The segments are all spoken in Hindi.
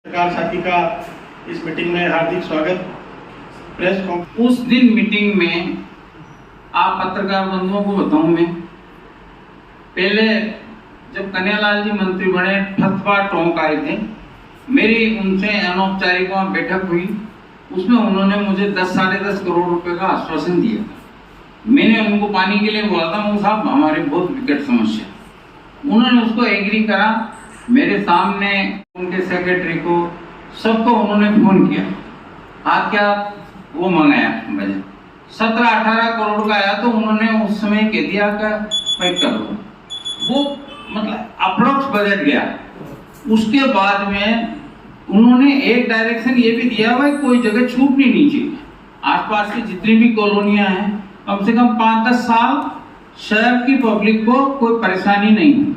पत्रकार साथी का इस मीटिंग में हार्दिक स्वागत। प्रेस उस दिन मीटिंग में आप पत्रकार बंधुओं को बताऊं, मैं पहले जब कन्हैयालाल जी मंत्री बने ठथवा टोंक आए थे, मेरी उनसे अनौपचारिक बैठक हुई। उसमें उन्होंने मुझे 10-10.5 करोड़ रुपए का आश्वासन दिया था। मैंने उनको पानी के लिए बोला था, मुझे साहब हमारे बहुत विकट समस्या। उन्होंने उसको एग्री करा। मेरे सामने उनके सेक्रेटरी को सबको उन्होंने फोन किया, आज क्या वो मंगाया बजट 17-18 करोड़ का आया, तो उन्होंने उस समय कह दिया कि भाई कर लो। वो मतलब अप्रोक्स बजट गया। उसके बाद में उन्होंने एक डायरेक्शन ये भी दिया, भाई कोई जगह छूटनी नहीं चाहिए। आसपास की जितनी भी कॉलोनियां हैं, कम से कम 5-10 साल शहर की पब्लिक को कोई परेशानी नहीं हो।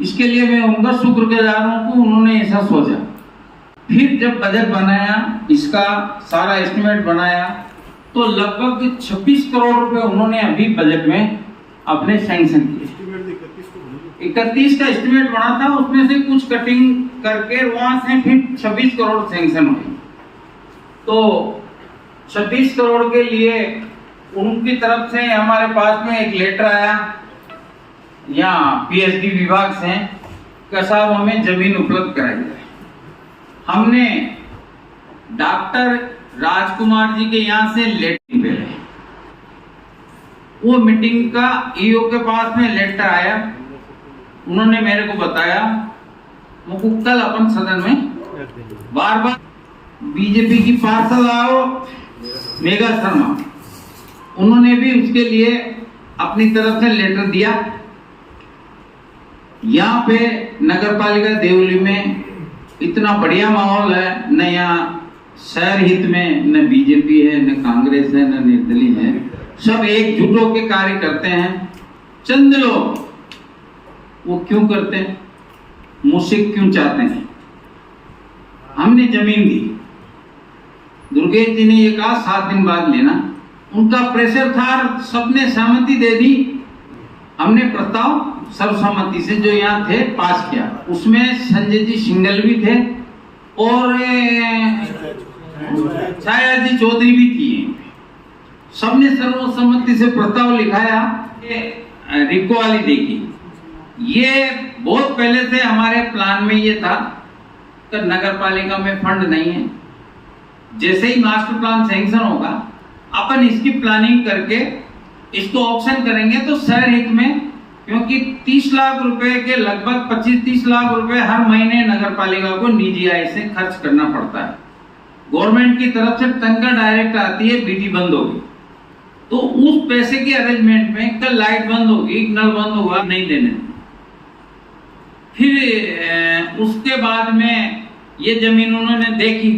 इसके लिए मैं उनका शुक्रगुजार हूं कि उन्होंने ऐसा सोचा। फिर जब बजट बनाया, इसका सारा एस्टिमेट बनाया, तो लगभग 26 करोड़ रुपए उन्होंने अभी बजट में अपने सैंक्शन किए। 31 का एस्टिमेट बना था, उसमें से कुछ कटिंग करके वहां से फिर 26 करोड़ सैंक्शन हुई। तो 26 करोड़ के लिए उनकी तरफ से हमारे पास में एक लेटर आया यहाँ पीएचडी विभाग से कि साहब हमें जमीन उपलब्ध कराई जाए। हमने डॉक्टर राजकुमार जी के यहाँ से लेटर भेजे। वो मीटिंग का ईओ के पास में लेटर आया, उन्होंने मेरे को बताया, मुझको कल अपन सदन में बार बीजेपी की पार्षद आओ मेघा शर्मा, उन्होंने भी उसके लिए अपनी तरफ से लेटर दिया। यहाँ पे नगर पालिका देवली में इतना बढ़िया माहौल है, न यहाँ शहर हित में न बीजेपी है, न कांग्रेस है, न निर्दलीय है, सब एकजुट होकर कार्य करते हैं। चंद लोग वो क्यों करते हैं, मुझसे क्यों चाहते हैं? हमने जमीन दी, दुर्गेश जी ने ये कहा 7 दिन बाद लेना, उनका प्रेशर था, सबने सहमति दे दी। हमने प्रस्ताव सर्वसम्मति से जो यहाँ थे पास किया। उसमें संजय जी सिंगल भी थे और छाया जी चौधरी भी थी। सबने सर्वसम्मति से प्रस्ताव लिखाया। रिको वाली देखी, ये बहुत पहले से हमारे प्लान में ये था कि नगर पालिका में फंड नहीं है। जैसे ही मास्टर प्लान सैंक्शन होगा, अपन इसकी प्लानिंग करके इसको ऑक्शन करेंगे तो शहर हित में, क्योंकि 30 लाख रुपए के लगभग 25-30 लाख रुपए हर महीने नगर पालिका को निजी आय से खर्च करना पड़ता है। गवर्नमेंट की तरफ से तनख्वाह डायरेक्ट आती है, बीटी बंद होगी तो उस पैसे के अरेंजमेंट में कल लाइट बंद होगी, नल बंद होगा, नहीं देने। फिर उसके बाद में ये जमीन उन्होंने देखी।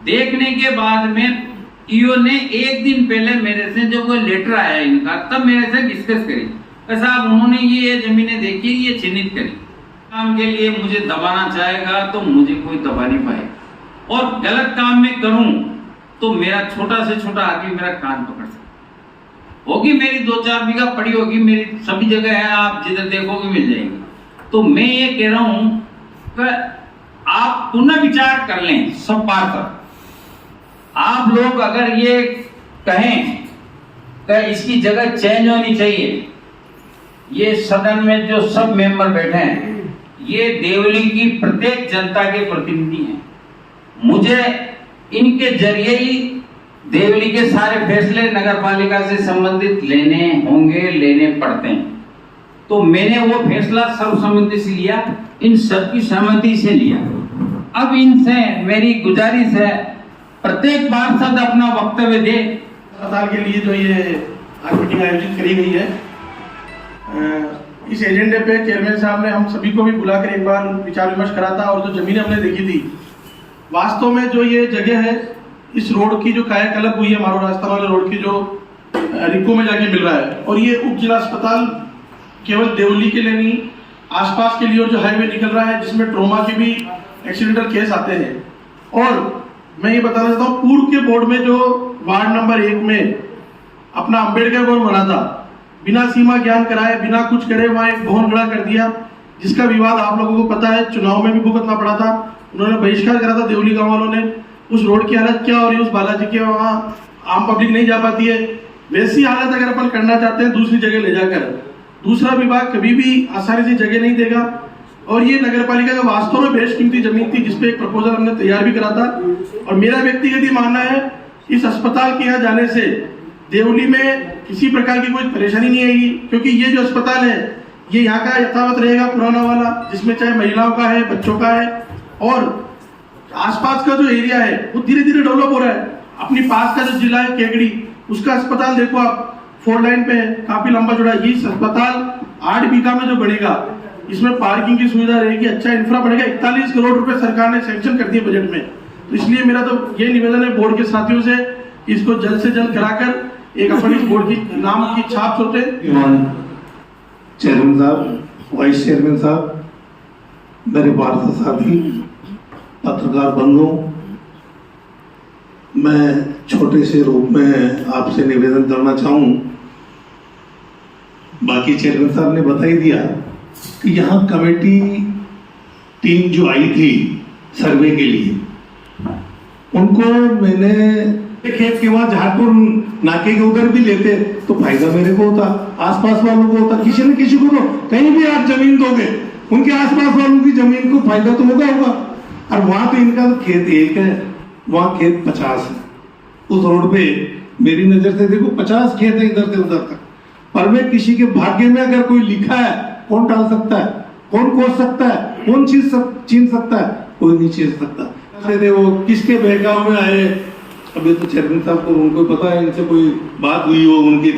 देखने के बाद में ईओ ने एक दिन पहले मेरे से जो वो लेटर आया इनका, तब मेरे से डिस्कस करी, साहब उन्होंने ये जमीनें देखी, ये चिन्हित करी। काम के लिए मुझे दबाना चाहेगा तो मुझे कोई दबा नहीं पाएगा, और गलत काम में करूं तो मेरा छोटा से छोटा आदमी मेरा कान पकड़ सकता। होगी मेरी 2-4 बीघा पड़ी होगी, मेरी सभी जगह है, आप जिधर देखोगे मिल जाएगी। तो मैं ये कह रहा हूं कि आप पुनः विचार कर लें। सब पार्षद आप लोग अगर ये कहें कि इसकी जगह चेंज होनी चाहिए, ये सदन में जो सब मेंबर बैठे हैं, ये देवली की प्रत्येक जनता के प्रतिनिधि हैं। मुझे इनके जरिए ही देवली के सारे फैसले नगर पालिका से संबंधित लेने होंगे, लेने पड़ते हैं। तो मैंने वो फैसला सर्वसम्मति से लिया, इन सबकी सहमति से लिया। अब इनसे मेरी गुजारिश है, प्रत्येक पार्षद अपना वक्तव्य दे। अस्पताल के लिए जो ये आज मीटिंग आयोजित करी गई है, इस एजेंडे पे चेयरमैन साहब ने हम सभी को भी बुलाकर एक बार विचार विमर्श करा था। और जो जमीन हमने देखी थी, वास्तव में जो ये जगह है, इस रोड की जो कायाकल्प हुई है, मारो रास्ता वाले रोड की, जो रिको में जाके मिल रहा है, और ये उप जिला अस्पताल केवल देवली के लिए नहीं, आसपास के लिए जो हाईवे निकल रहा है, जिसमें ट्रोमा के भी एक्सीडेंटल केस आते हैं। और मैं ये बताना चाहता हूँ, पूर्व के बोर्ड में जो वार्ड नंबर 1 में अपना अम्बेडकर भवन बना था, बिना सीमा ज्ञान कराए, बिना कुछ करे वहां एक भवन खड़ा कर दिया, जिसका विवाद आप लोगों को पता है, चुनाव में भी भुगतना पड़ा था। उन्होंने बहिष्कार करा था देवली गांव वालों ने। उस रोड की हालत क्या हो रही है, उस बालाजी के वहाँ आम पब्लिक नहीं जा पाती है, वैसी हालत अगर अपन करना चाहते हैं दूसरी जगह ले जाकर, दूसरा विभाग कभी भी आसानी से जगह नहीं देगा। और ये नगर पालिका का वास्तव में बेशकीमती जमीन थी जिसपे एक प्रपोजल हमने तैयार भी करा था। और मेरा व्यक्तिगत ये मानना है इस अस्पताल के यहाँ जाने से देवली में किसी प्रकार की कोई परेशानी नहीं आएगी, क्योंकि ये जो अस्पताल है ये यहाँ का यथावत रहेगा पुराना वाला, जिसमें चाहे महिलाओं का है, बच्चों का है, और आसपास का जो एरिया है वो धीरे धीरे डेवलप हो रहा है। अपनी पास का जो जिला है केकड़ी, उसका अस्पताल देखो आप, 4 लाइन पे है, काफी लंबा चौड़ा। ये अस्पताल 8 बीघा में जो बनेगा, इसमें पार्किंग की सुविधा रहेगी, अच्छा इंफ्रा बढ़ेगा। 41 करोड़ रुपए सरकार ने सैंक्शन कर दिए बजट में। तो इसलिए मेरा तो ये निवेदन है बोर्ड के साथियों से, इसको जल्द से जल्द कराकर एक अपनी इस बोर्ड की नाम की छाप छोटे। चेयरमैन साहब, वाइस चेयरमैन साहब, मेरे वार्ता साथी, पत्रकार बंधुओं, मैं छोटे से रूप में आपसे निवेदन करना चाहूँ। बाकी चेयरमैन साहब ने बता ही दिया कि यहाँ कमेटी टीम जो आई थी सर्वे के लिए, उनको मैंने खेत के वहां झारपुर नाके के उधर भी लेते तो फायदा मेरे को होता, आसपास वालों को होता। किसी न किसी को तो कहीं भी आप जमीन दोगे, उनके आसपास वालों की जमीन को फायदा तो होगा। और वहां तो इनका तो खेत एक है, वहां खेत 50 है। उस रोड पे मेरी नजर से देखो 50 खेत है इधर से उधर तक। पर मैं किसी के भाग्य में अगर कोई लिखा है, कौन टाल सकता है, कौन कोस सकता है, कौन छीन सकता है, कोई नहीं छीन सकता। वो किसके बहकाव में आए, अभी तो चेयरमैन साहब को उनको पता है, इनसे कोई बात हुई हो उनकी,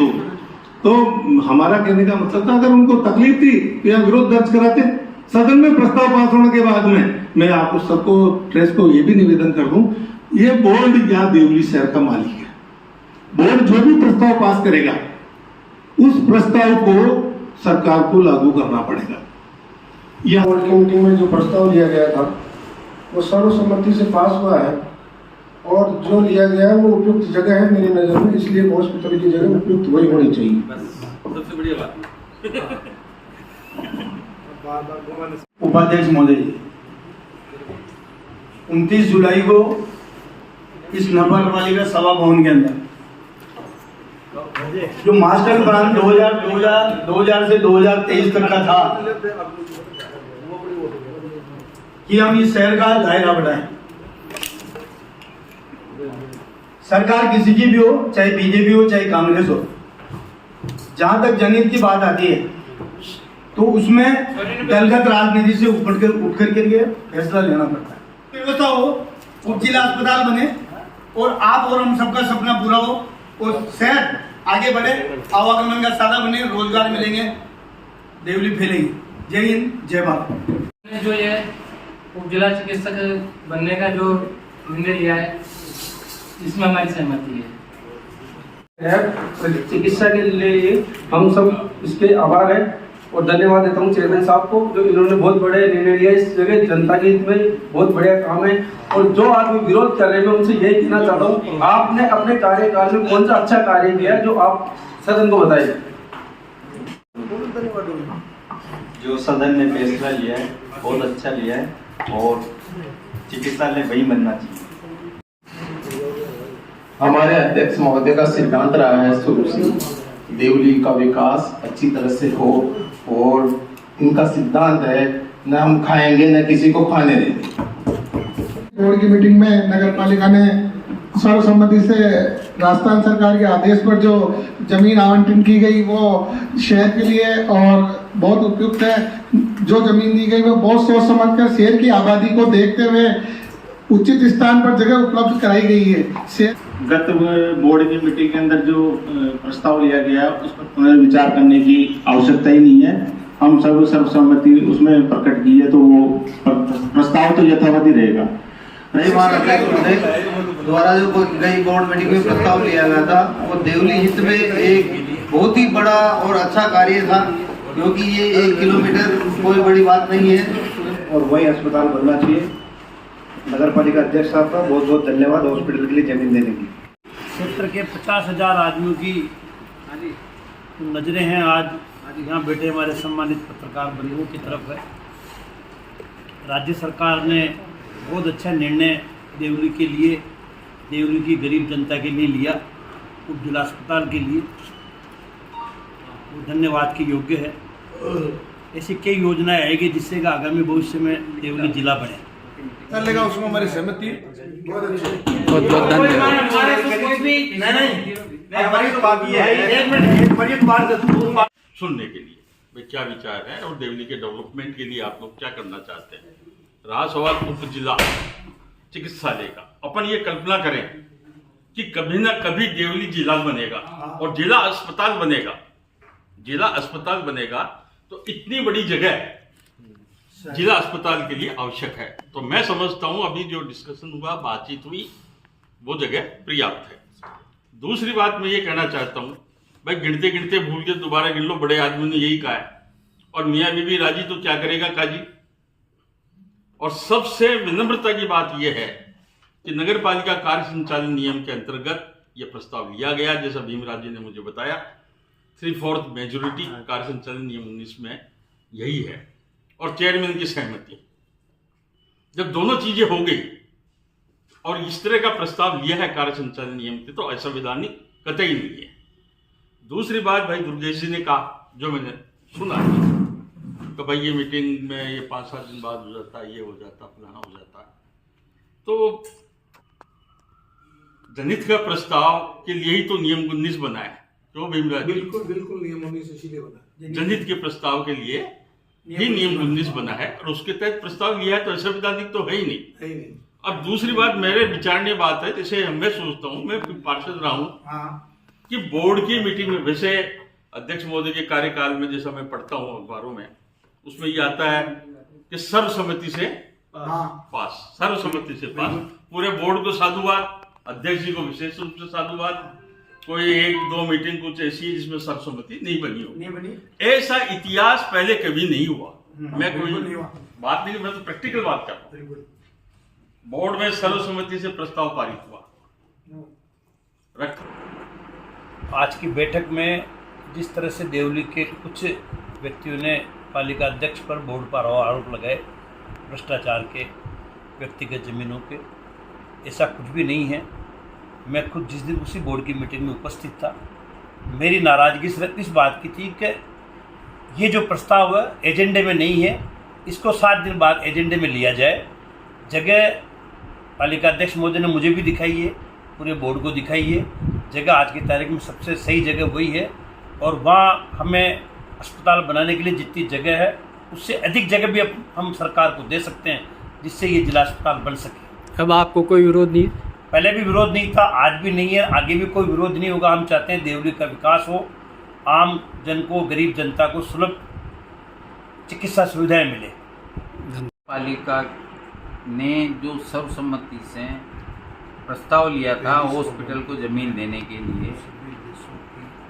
तो हमारा कहने का मतलब था अगर उनको तकलीफ थी तो यहाँ विरोध दर्ज कराते। सदन में प्रस्ताव पास होने के बाद में मैं आपको सबको प्रेस को ये भी निवेदन कर दूं, ये बोर्ड यहाँ देवली शहर का मालिक है। बोर्ड जो भी प्रस्ताव पास करेगा उस प्रस्ताव को सरकार को लागू करना पड़ेगा। यह बोर्ड की मीटिंग में जो प्रस्ताव लिया गया था वो सर्वसम्मति से पास हुआ है, और जो लिया गया है वो उपयुक्त जगह है मेरी नज़र में, इसलिए हॉस्पिटल की जगह उपयुक्त वही होनी चाहिए। सबसे बढ़िया बात। उपाध्यक्ष महोदय जी, 29 जुलाई को इस नगर पालिका सभा भवन के अंदर जो मास्टर प्लान 2000 से 2023 तक का था कि हम इस शहर का दायरा बढ़ाएं। सरकार किसी की भी हो, चाहे बीजेपी हो चाहे कांग्रेस हो, जहां तक जनहित की बात आती है तो उसमें दलगत राजनीति से उठ करके फैसला लेना पड़ता है। व्यवस्था हो, उप जिला अस्पताल बने और आप और हम सबका सपना पूरा हो और शहर आगे बढ़े, आवागमन का साधन बने, रोजगार मिलेंगे, देवली फैलेगी। जय हिंद, जय भारत। जो ये उप जिला चिकित्सक बनने का जो निर्णय लिया है, इसमें हमारी सहमति है। चिकित्सा के लिए हम सब इसके आभार है और धन्यवाद देता हूँ चेयरमैन साहब को, जो इन्होंने बहुत बड़े निर्णय लिया इस जगह, जनता के हित में बहुत बढ़िया काम है। और जो आदमी विरोध कर रहे हैं मैं उनसे यही कहना चाहता हूँ, आपने अपने कार्यकाल में कौन सा अच्छा कार्य किया जो आप सदन को बताइए। जो सदन ने फैसला लिया है बहुत अच्छा लिया है, और चिकित्सालय वही बनना चाहिए। हमारे अध्यक्ष महोदय का सिद्धांत रहा है शुरू से देवली का विकास अच्छी तरह से हो, और इनका सिद्धांत है न हम खाएंगे न किसी को खाने देंगे। बोर्ड की मीटिंग में नगर पालिका ने सर्वसम्मति से राजस्थान सरकार के आदेश पर जो जमीन आवंटन की गई वो शहर के लिए और बहुत उपयुक्त है। जो जमीन दी गई वो बहुत सोच समझकर शहर की आबादी को देखते हुए उचित स्थान पर जगह उपलब्ध कराई गई है। गत बोर्ड की मीटिंग के अंदर जो प्रस्ताव लिया गया उस पर पुनर्विचार करने की आवश्यकता ही नहीं है। हम सब सर्वसम्मति उसमें प्रकट की है, तो वो प्रस्ताव तो यथावत ही रहेगा। रही बात अध्यक्ष द्वारा जो गई बोर्ड मीटिंग में प्रस्ताव लिया गया था वो देवली हित में एक बहुत ही बड़ा और अच्छा कार्य था, क्योंकि ये 1 किलोमीटर कोई बड़ी बात नहीं है और वही अस्पताल बनना चाहिए। नगर पालिका अध्यक्ष साहब का बहुत बहुत धन्यवाद हॉस्पिटल के लिए जमीन देने की। क्षेत्र के 50,000 आदमियों की नजरें हैं आज यहाँ बैठे हमारे सम्मानित पत्रकार बंधुओं की तरफ है। राज्य सरकार ने बहुत अच्छा निर्णय देवली के लिए, देवली की गरीब जनता के लिए लिया, उप जिला अस्पताल के लिए। वो धन्यवाद के योग्य है। ऐसी कई योजनाएं आएगी जिससे कि आगामी भविष्य में देवली जिला बने। चलेगा, उसमें हमारी सहमति है। बहुत अच्छे। बहुत बहुत धन्यवाद। सुनने के लिए भाई क्या विचार है और देवली के डेवलपमेंट के लिए आप लोग क्या करना चाहते हैं। रहा सवाल उप जिला चिकित्सालय का, अपन ये कल्पना करें कि कभी ना कभी देवली जिला बनेगा और जिला अस्पताल बनेगा। जिला अस्पताल बनेगा तो इतनी बड़ी जगह जिला अस्पताल के लिए आवश्यक है। तो मैं समझता हूं अभी जो डिस्कशन हुआ, बातचीत हुई, वो जगह पर्याप्त है। दूसरी बात मैं ये कहना चाहता हूं, भाई गिनते गिनते भूल के दोबारा गिन लो, बड़े आदमी ने यही कहा है, और मियाँ बीबी राजी तो क्या करेगा काजी। और सबसे विनम्रता की बात यह है कि नगर पालिका कार्य संचालन नियम के अंतर्गत यह प्रस्ताव लिया गया, जैसा भीमराज जी ने मुझे बताया, 3/4 मेजोरिटी कार्य संचालन नियम 19 में यही है, और चेयरमैन की सहमति। जब दोनों चीजें हो गई और इस तरह का प्रस्ताव लिया है कार्य संचालन नियम के, तो असंवैधानिक कतई नहीं है। दूसरी बात भाई दुर्गेश जी ने कहा, जो मैंने सुना तो भाई ये मीटिंग में ये 5-7 दिन बाद हो जाता, ये हो जाता, फलाना हो जाता। तो जनहित का प्रस्ताव के लिए ही तो नियम 19 बना है, क्यों भीमराज? बिल्कुल बिल्कुल, नियम 19 इसीलिए बना। जनहित के प्रस्ताव के लिए ही नियम 19 बना है और उसके तहत प्रस्ताव लिया है, तो असंवैधानिक तो है ही नहीं। अब दूसरी बात मेरे विचारने बात है, जैसे मैं सोचता हूँ, मैं पार्षद रहा हूँ, कि बोर्ड की मीटिंग में, वैसे अध्यक्ष महोदय के कार्यकाल में जैसा मैं पढ़ता हूँ अखबारों में, उसमें ये आता है कि सर्वसम्मति से पास, सर्वसम्मति से पास। पूरे बोर्ड को साधुवाद, अध्यक्ष जी को विशेष रूप से साधुवाद। कोई 1-2 मीटिंग कुछ ऐसी है जिसमें सर्वसम्मति नहीं बनी हो, ऐसा इतिहास पहले कभी नहीं हुआ। मैं कोई बात नहीं, मैं तो प्रैक्टिकल बात कर रहा हूँ। बोर्ड में सर्वसम्मति से प्रस्ताव पारित हुआ। आज की बैठक में जिस तरह से देवली के कुछ व्यक्तियों ने पालिका अध्यक्ष पर बोर्ड पर आरोप लगाए भ्रष्टाचार के, व्यक्तिगत जमीनों के, ऐसा कुछ भी नहीं है। मैं खुद जिस दिन उसी बोर्ड की मीटिंग में उपस्थित था, मेरी नाराज़गी सिर्फ इस बात की थी कि ये जो प्रस्ताव है एजेंडे में नहीं है, इसको 7 दिन बाद एजेंडे में लिया जाए। जगह पालिका अध्यक्ष महोदय ने मुझे भी दिखाई है, पूरे बोर्ड को दिखाई है, जगह आज की तारीख में सबसे सही जगह वही है, और वहाँ हमें अस्पताल बनाने के लिए जितनी जगह है उससे अधिक जगह भी हम सरकार को दे सकते हैं, जिससे ये जिला अस्पताल बन सके। अब आपको कोई विरोध नहीं? पहले भी विरोध नहीं था, आज भी नहीं है, आगे भी कोई विरोध नहीं होगा। हम चाहते हैं देवली का विकास हो, आम जन को, गरीब जनता को सुलभ चिकित्सा सुविधाएं मिले। पालिका ने जो सर्वसम्मति से प्रस्ताव लिया था हॉस्पिटल को जमीन देने के लिए,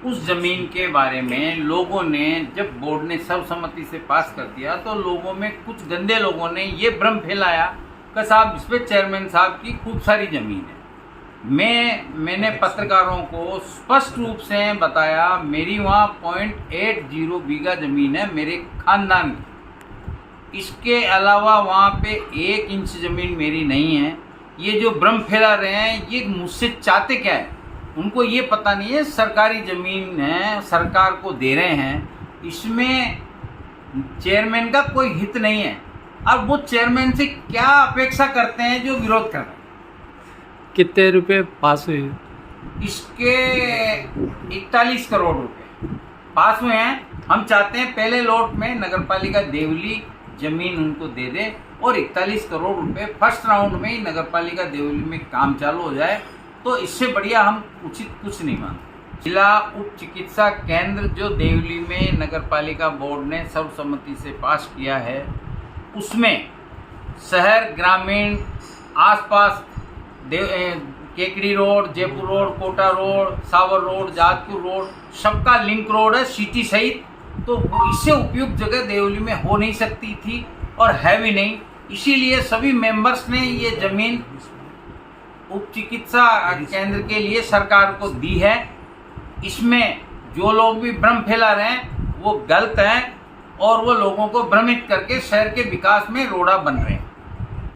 उस जमीन के बारे में लोगों ने, जब बोर्ड ने सर्वसम्मति से पास कर दिया, तो लोगों में कुछ गंदे लोगों ने ये भ्रम फैलाया कि साहब इस पर चेयरमैन साहब की खूब सारी जमीन है। मैंने पत्रकारों को स्पष्ट रूप से बताया, मेरी वहाँ 0.80 बीघा जमीन है मेरे खानदान की, इसके अलावा वहाँ पे 1 इंच जमीन मेरी नहीं है। ये जो भ्रम फैला रहे हैं, ये मुझसे चाहते क्या है? उनको ये पता नहीं है सरकारी ज़मीन है, सरकार को दे रहे हैं, इसमें चेयरमैन का कोई हित नहीं है। अब वो चेयरमैन से क्या अपेक्षा करते हैं जो विरोध कर रहे हैं? कितने रुपए पास हुए? इसके 41 करोड़ रुपए पास हुए हैं। हम चाहते हैं पहले लॉट में नगरपालिका देवली जमीन उनको दे दे और 41 करोड़ रुपए फर्स्ट राउंड में ही नगरपालिका देवली में काम चालू हो जाए, तो इससे बढ़िया हम उचित कुछ नहीं मानते। जिला उप चिकित्सा केंद्र जो देवली में नगरपालिका बोर्ड ने सर्वसम्मति से पास किया है, उसमें शहर, ग्रामीण, आसपास Kekri road, Jaipur road, Kota road, Sawar road, Jajpur road, सबका लिंक रोड है सिटी सहित। तो इससे उपयुक्त जगह देवली में हो नहीं सकती थी और है भी नहीं, इसीलिए सभी मेंबर्स ने ये जमीन उप चिकित्सा केंद्र के लिए सरकार को दी है। इसमें जो लोग भी भ्रम फैला रहे हैं वो गलत हैं और वो लोगों को भ्रमित करके शहर के विकास में रोड़ा बन रहे हैं।